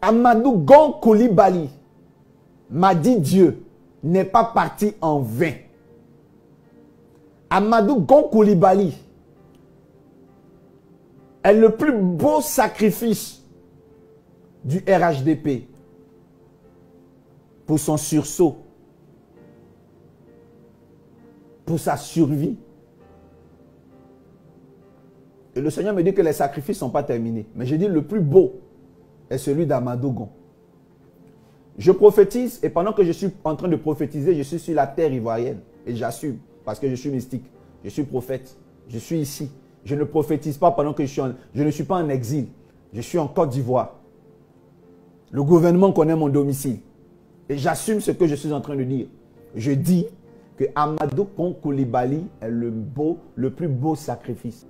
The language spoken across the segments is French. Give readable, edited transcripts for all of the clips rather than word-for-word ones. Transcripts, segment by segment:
Amadou Gon Coulibaly m'a dit Dieu n'est pas parti en vain. Amadou Gon Coulibaly est le plus beau sacrifice du RHDP pour son sursaut, pour sa survie. Et le Seigneur me dit que les sacrifices ne sont pas terminés. Mais je dis le plus beau est celui d'Amadou Gon. Je prophétise et pendant que je suis en train de prophétiser, je suis sur la terre ivoirienne. Et j'assume parce que je suis mystique. Je suis prophète. Je suis ici. Je ne prophétise pas pendant que je ne suis pas en exil. Je suis en Côte d'Ivoire. Le gouvernement connaît mon domicile. Et j'assume ce que je suis en train de dire. Je dis que Amadou Gon Coulibaly est le plus beau sacrifice.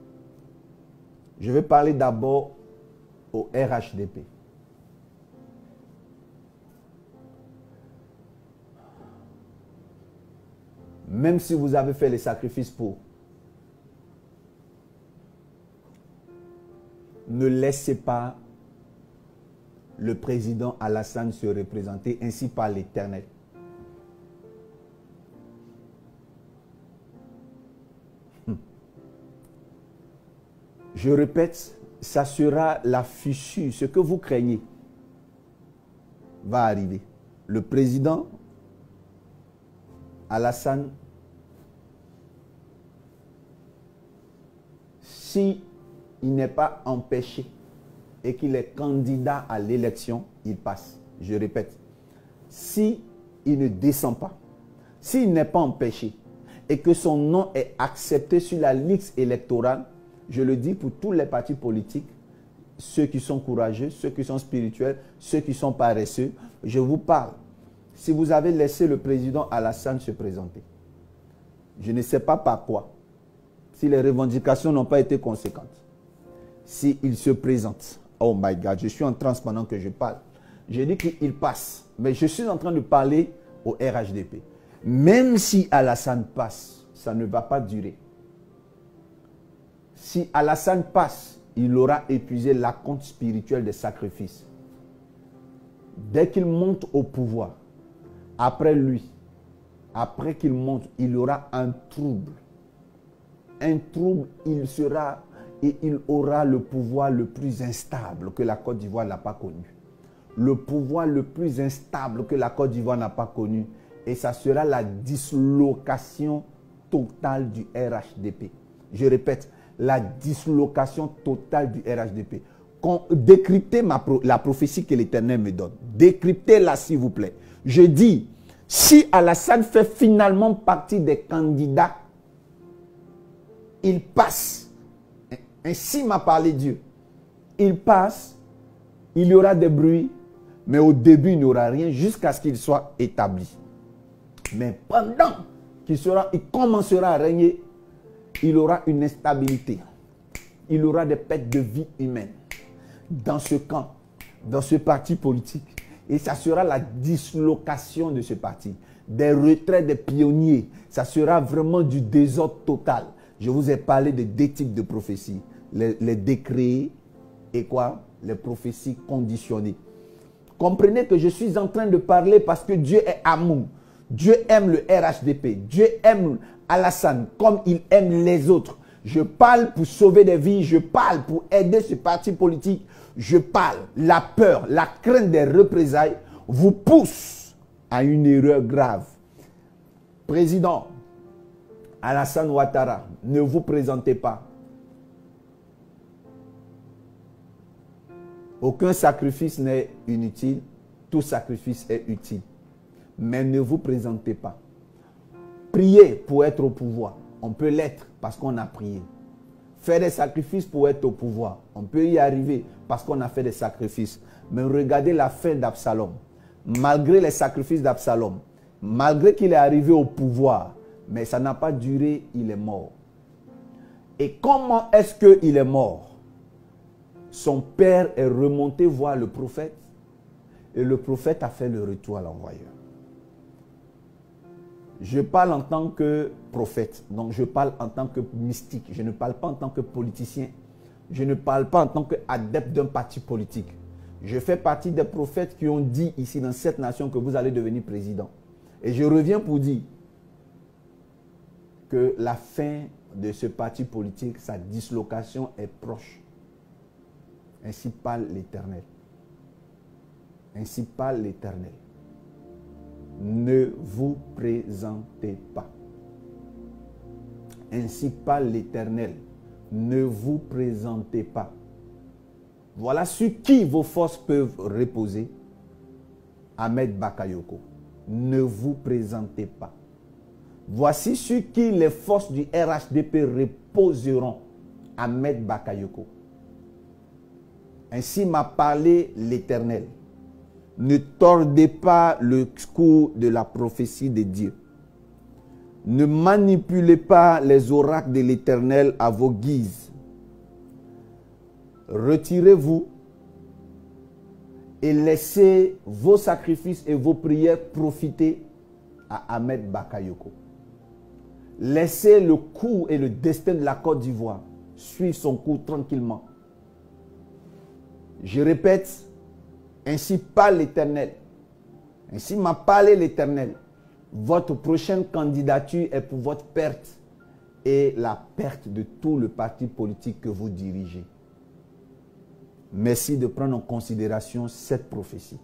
Je vais parler d'abord au RHDP. Même si vous avez fait les sacrifices pour, ne laissez pas le président Alassane se représenter ainsi par l'Éternel. Je répète, ça sera la fissure. Ce que vous craignez va arriver. Le président Alassane, si il n'est pas empêché et qu'il est candidat à l'élection, il passe. Je répète, si il ne descend pas, s'il n'est pas empêché et que son nom est accepté sur la liste électorale, je le dis pour tous les partis politiques, ceux qui sont courageux, ceux qui sont spirituels, ceux qui sont paresseux, je vous parle. Si vous avez laissé le président Alassane se présenter, je ne sais pas par quoi, si les revendications n'ont pas été conséquentes, s'il se présente, oh my God, je suis en transe pendant que je parle, je dis qu'il passe, mais je suis en train de parler au RHDP. Même si Alassane passe, ça ne va pas durer. Si Alassane passe, il aura épuisé la compte spirituelle des sacrifices. Dès qu'il monte au pouvoir, après lui, après qu'il monte, il y aura un trouble. Un trouble, il sera et il aura le pouvoir le plus instable que la Côte d'Ivoire n'a pas connu. Le pouvoir le plus instable que la Côte d'Ivoire n'a pas connu. Et ça sera la dislocation totale du RHDP. Je répète, la dislocation totale du RHDP. Décryptez la prophétie que l'Éternel me donne. Décryptez-la s'il vous plaît. Je dis, si Alassane fait finalement partie des candidats, il passe. Ainsi m'a parlé Dieu. Il passe, il y aura des bruits, mais au début il n'y aura rien jusqu'à ce qu'il soit établi. Mais pendant qu'il commencera à régner, il aura une instabilité. Il aura des pertes de vie humaine dans ce camp, dans ce parti politique. Et ça sera la dislocation de ce parti. Des retraits des pionniers. Ça sera vraiment du désordre total. Je vous ai parlé de deux types de prophéties. Les décrets et quoi? Les prophéties conditionnées. Comprenez que je suis en train de parler parce que Dieu est amour. Dieu aime le RHDP. Dieu aime Alassane comme il aime les autres. Je parle pour sauver des vies. Je parle pour aider ce parti politique. Je parle. La peur, la crainte des représailles vous pousse à une erreur grave. Président Alassane Ouattara, ne vous présentez pas. Aucun sacrifice n'est inutile. Tout sacrifice est utile. Mais ne vous présentez pas. Priez pour être au pouvoir. On peut l'être parce qu'on a prié. Faire des sacrifices pour être au pouvoir. On peut y arriver parce qu'on a fait des sacrifices. Mais regardez la fin d'Absalom. Malgré les sacrifices d'Absalom, malgré qu'il est arrivé au pouvoir, mais ça n'a pas duré, il est mort. Et comment est-ce qu'il est mort? Son père est remonté voir le prophète et le prophète a fait le retour à l'envoyeur. Je parle en tant que prophète, donc je parle en tant que mystique, je ne parle pas en tant que politicien, je ne parle pas en tant qu'adepte d'un parti politique. Je fais partie des prophètes qui ont dit ici dans cette nation que vous allez devenir président. Et je reviens pour dire que la fin de ce parti politique, sa dislocation est proche. Ainsi parle l'Éternel. Ainsi parle l'Éternel. Ne vous présentez pas. Ainsi parle l'Éternel. Ne vous présentez pas. Voilà sur qui vos forces peuvent reposer. Ahmed Bakayoko. Ne vous présentez pas. Voici sur qui les forces du RHDP reposeront. Ahmed Bakayoko. Ainsi m'a parlé l'Éternel. Ne tordez pas le cours de la prophétie de Dieu. Ne manipulez pas les oracles de l'Éternel à vos guises. Retirez-vous et laissez vos sacrifices et vos prières profiter à Ahmed Bakayoko. Laissez le cours et le destin de la Côte d'Ivoire suivre son cours tranquillement. Je répète, ainsi parle l'Éternel. Ainsi m'a parlé l'Éternel. Votre prochaine candidature est pour votre perte et la perte de tout le parti politique que vous dirigez. Merci de prendre en considération cette prophétie.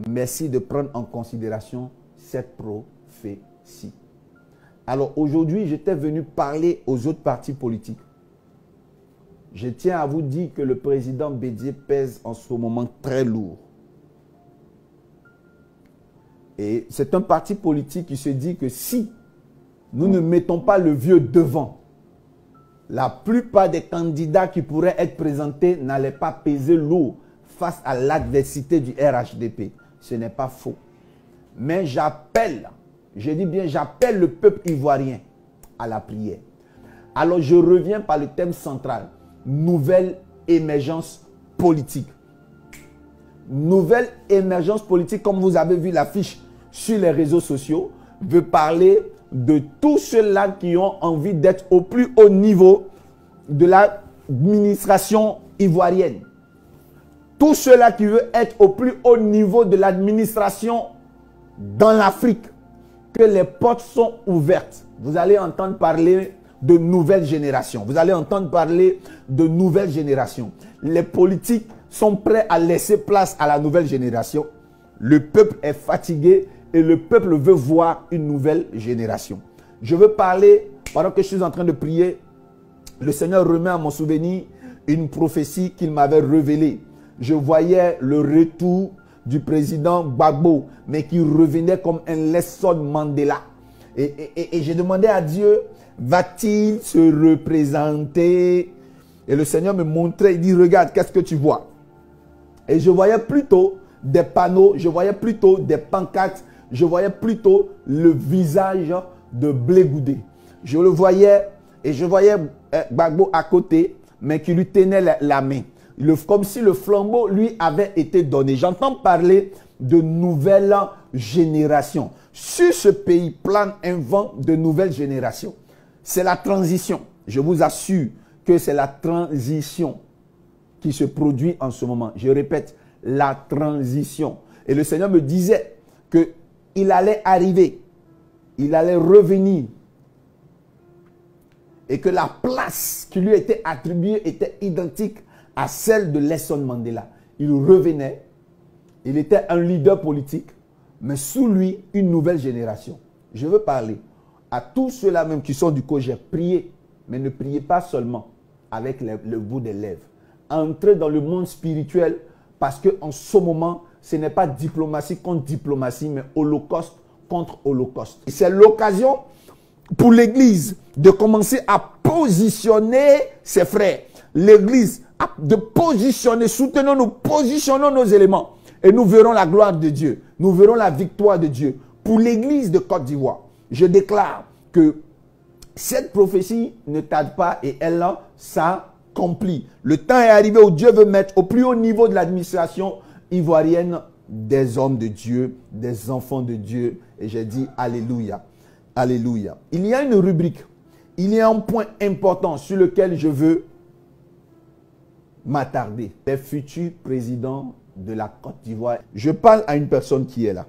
Merci de prendre en considération cette prophétie. Alors aujourd'hui, j'étais venu parler aux autres partis politiques. Je tiens à vous dire que le président Bédié pèse en ce moment très lourd. Et c'est un parti politique qui se dit que si nous ne mettons pas le vieux devant, la plupart des candidats qui pourraient être présentés n'allaient pas peser lourd face à l'adversité du RHDP. Ce n'est pas faux. Mais j'appelle, je dis bien j'appelle le peuple ivoirien à la prière. Alors je reviens par le thème central. Nouvelle émergence politique. Nouvelle émergence politique, comme vous avez vu l'affiche sur les réseaux sociaux, veut parler de tous ceux-là qui ont envie d'être au plus haut niveau de l'administration ivoirienne. Tous ceux-là qui veulent être au plus haut niveau de l'administration dans l'Afrique. Que les portes sont ouvertes. Vous allez entendre parler de nouvelle génération. Vous allez entendre parler de nouvelle génération. Les politiques sont prêts à laisser place à la nouvelle génération. Le peuple est fatigué et le peuple veut voir une nouvelle génération. Je veux parler, pendant que je suis en train de prier, le Seigneur remet à mon souvenir une prophétie qu'il m'avait révélée. Je voyais le retour du président Gbagbo, mais qui revenait comme un Nelson Mandela. Et j'ai demandé à Dieu, va-t-il se représenter? Et le Seigneur me montrait, il dit, regarde, qu'est-ce que tu vois? Et je voyais plutôt des panneaux, je voyais plutôt des pancartes, je voyais plutôt le visage de Blé Goudé. Je le voyais et je voyais Gbagbo à côté, mais qui lui tenait la main. Comme si le flambeau lui avait été donné. J'entends parler de nouvelles générations. Sur ce pays plane un vent de nouvelles générations. C'est la transition. Je vous assure que c'est la transition qui se produit en ce moment. Je répète, la transition. Et le Seigneur me disait qu'il allait arriver, il allait revenir. Et que la place qui lui était attribuée était identique à celle de Nelson Mandela. Il revenait, il était un leader politique, mais sous lui, une nouvelle génération. Je veux parler à tous ceux-là même qui sont du COGEP. Priez, mais ne priez pas seulement avec le bout des lèvres. Entrez dans le monde spirituel parce qu'en ce moment, ce n'est pas diplomatie contre diplomatie, mais holocauste contre holocauste. C'est l'occasion pour l'Église de commencer à positionner ses frères. L'Église de positionner, soutenons-nous, positionnons nos éléments. Et nous verrons la gloire de Dieu. Nous verrons la victoire de Dieu. Pour l'Église de Côte d'Ivoire, je déclare que cette prophétie ne tarde pas et elle s'accomplit. Le temps est arrivé où Dieu veut mettre au plus haut niveau de l'administration ivoirienne des hommes de Dieu, des enfants de Dieu. Et j'ai dit Alléluia. Alléluia. Il y a une rubrique, il y a un point important sur lequel je veux m'attarder. Les futurs présidents de la Côte d'Ivoire. Je parle à une personne qui est là.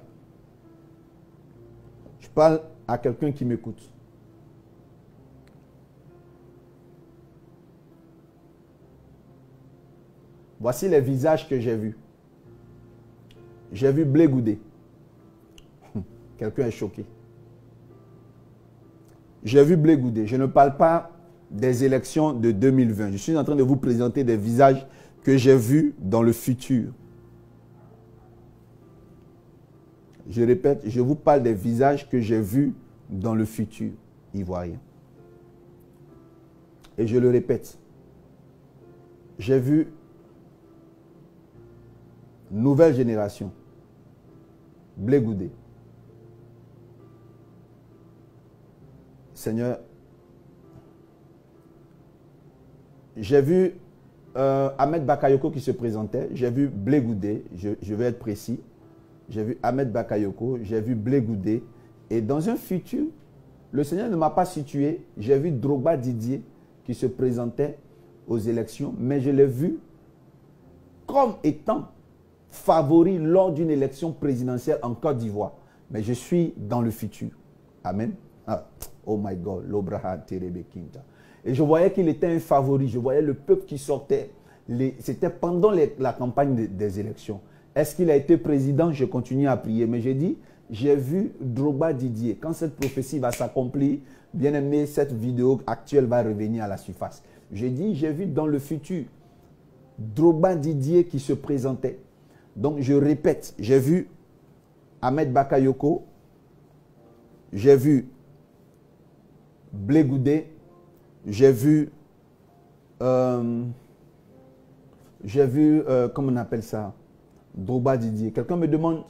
Je parle à quelqu'un qui m'écoute. Voici les visages que j'ai vus. J'ai vu Blé Goudé. Quelqu'un est choqué. J'ai vu Blé Goudé. Je ne parle pas des élections de 2020. Je suis en train de vous présenter des visages que j'ai vus dans le futur. Je répète, je vous parle des visages que j'ai vus dans le futur ivoirien. Et je le répète, j'ai vu nouvelle génération, Blé Goudé. Seigneur, j'ai vu Ahmed Bakayoko qui se présentait, j'ai vu Blé Goudé, je vais être précis. J'ai vu Ahmed Bakayoko, j'ai vu Blé Goudé. Et dans un futur, le Seigneur ne m'a pas situé. J'ai vu Drogba Didier qui se présentait aux élections, mais je l'ai vu comme étant favori lors d'une élection présidentielle en Côte d'Ivoire. Mais je suis dans le futur. Amen. Ah, oh my God, l'Obraha Terebe Kinta. Et je voyais qu'il était un favori. Je voyais le peuple qui sortait. C'était pendant la campagne des élections. Est-ce qu'il a été président? Je continue à prier. Mais j'ai dit, j'ai vu Drogba Didier. Quand cette prophétie va s'accomplir, bien aimé, cette vidéo actuelle va revenir à la surface. J'ai dit, j'ai vu dans le futur Drogba Didier qui se présentait. Donc je répète, j'ai vu Ahmed Bakayoko, j'ai vu Blé Goudé, j'ai vu, comment on appelle ça, Drogba Didier. Quelqu'un me demande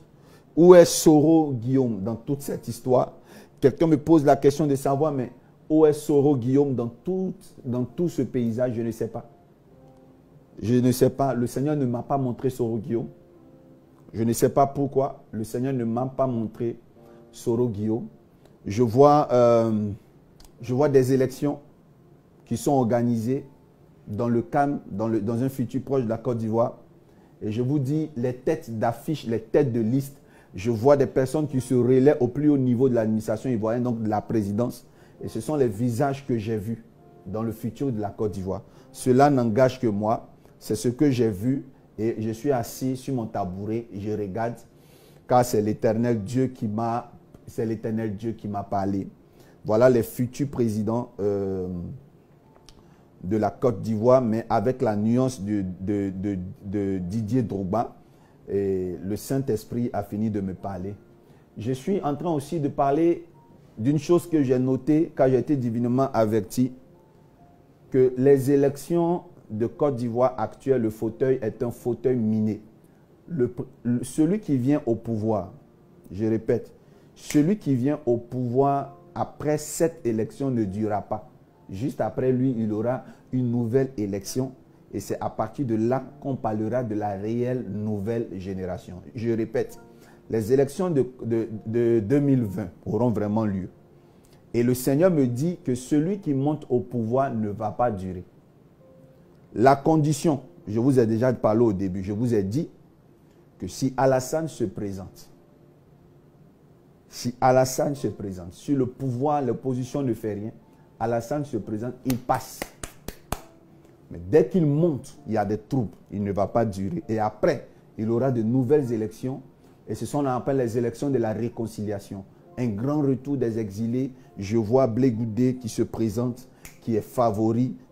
où est Soro Guillaume dans toute cette histoire. Quelqu'un me pose la question de savoir, mais où est Soro Guillaume dans tout ce paysage? Je ne sais pas. Je ne sais pas. Le Seigneur ne m'a pas montré Soro Guillaume. Je ne sais pas pourquoi. Le Seigneur ne m'a pas montré Soro Guillaume. Je vois des élections qui sont organisées dans le calme, dans un futur proche de la Côte d'Ivoire. Et je vous dis, les têtes d'affiche, les têtes de liste, je vois des personnes qui se relaient au plus haut niveau de l'administration ivoirienne, donc de la présidence. Et ce sont les visages que j'ai vus dans le futur de la Côte d'Ivoire. Cela n'engage que moi. C'est ce que j'ai vu. Et je suis assis sur mon tabouret, je regarde, car c'est l'Éternel Dieu qui m'a parlé. Voilà les futurs présidents de la Côte d'Ivoire, mais avec la nuance de Didier Drogba. Et le Saint-Esprit a fini de me parler. Je suis en train aussi de parler d'une chose que j'ai notée, car j'ai été divinement averti, que les élections de Côte d'Ivoire actuelle, le fauteuil est un fauteuil miné. Celui qui vient au pouvoir, je répète, celui qui vient au pouvoir après cette élection ne durera pas. Juste après lui, il aura une nouvelle élection et c'est à partir de là qu'on parlera de la réelle nouvelle génération. Je répète, les élections de 2020 auront vraiment lieu. Et le Seigneur me dit que celui qui monte au pouvoir ne va pas durer. La condition, je vous ai déjà parlé au début, je vous ai dit que si Alassane se présente, si le pouvoir, l'opposition ne fait rien, Alassane se présente, il passe. Mais dès qu'il monte, il y a des troubles, il ne va pas durer. Et après, il aura de nouvelles élections, et ce sont ce qu'on appelle les élections de la réconciliation. Un grand retour des exilés. Je vois Blé Goudé qui se présente, qui est favori